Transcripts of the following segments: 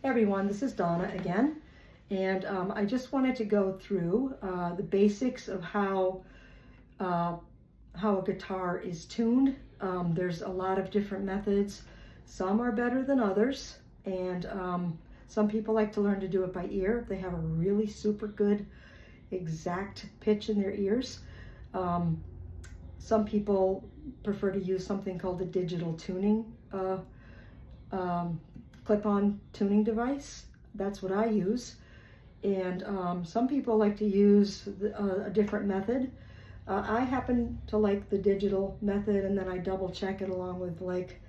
Hey everyone, this is Donna again, and I just wanted to go through the basics of how a guitar is tuned. There's a lot of different methods. Some are better than others, and some people like to learn to do it by ear. They have a really super good exact pitch in their ears. Some people prefer to use something called a digital tuning clip-on tuning device. That's what I use. And some people like to use a different method. I happen to like the digital method, and then I double check it along with like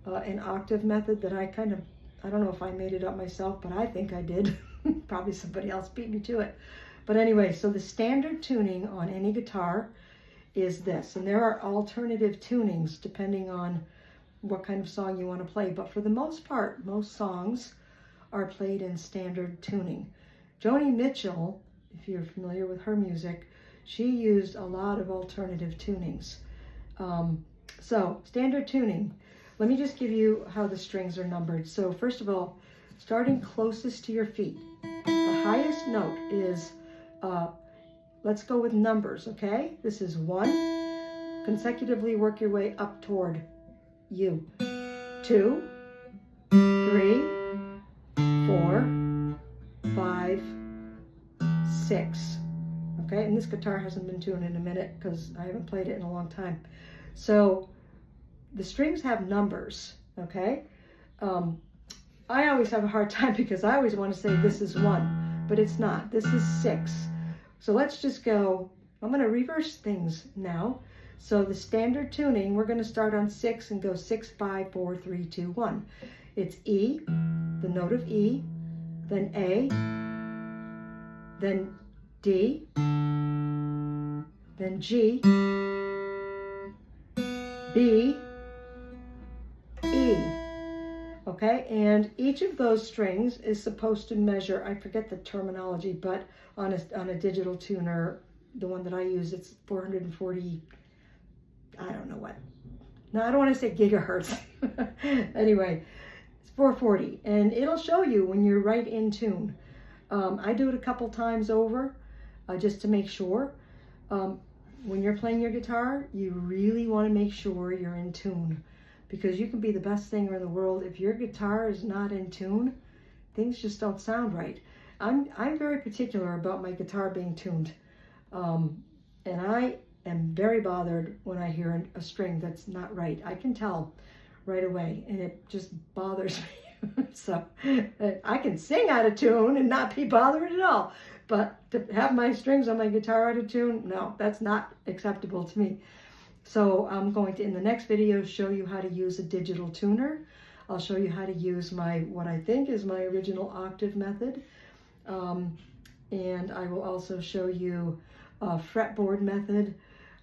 an octave method that I don't know if I made it up myself, but I think I did. Probably somebody else beat me to it. But anyway, so the standard tuning on any guitar is this, and there are alternative tunings depending on what kind of song you want to play, but for the most part, most songs are played in standard tuning. Joni Mitchell, if you're familiar with her music, she used a lot of alternative tunings. So standard tuning, let me just give you how the strings are numbered. So first of all, starting closest to your feet, the highest note is, let's go with numbers, okay? This is 1, consecutively work your way up toward you. 2, 3, 4, 5, 6. Okay, and this guitar hasn't been tuned in a minute because I haven't played it in a long time. So the strings have numbers, okay? I always have a hard time because I always want to say this is 1, but it's not. This is 6. So let's just go, I'm going to reverse things now. So the standard tuning, we're going to start on 6 and go 6, 5, 4, 3, 2, 1. It's E, the note of E, then A, then D, then G, B, E. Okay, and each of those strings is supposed to measure, I forget the terminology, but on a digital tuner, the one that I use, it's 440, I don't know what. No, I don't want to say gigahertz. Anyway, it's 440, and it'll show you when you're right in tune. I do it a couple times over just to make sure. When you're playing your guitar, you really want to make sure you're in tune, because you can be the best singer in the world. If your guitar is not in tune, things just don't sound right. I'm very particular about my guitar being tuned, and I am very bothered when I hear a string that's not right. I can tell right away, and it just bothers me. So I can sing out of tune and not be bothered at all, but to have my strings on my guitar out of tune, no, that's not acceptable to me. So I'm going to, in the next video, show you how to use a digital tuner. I'll show you how to use what I think is my original octave method. And I will also show you a fretboard method.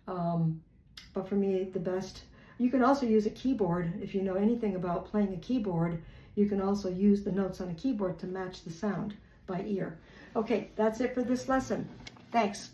But for me, the best, you can also use a keyboard. If you know anything about playing a keyboard, you can also use the notes on a keyboard to match the sound by ear. Okay, that's it for this lesson. Thanks.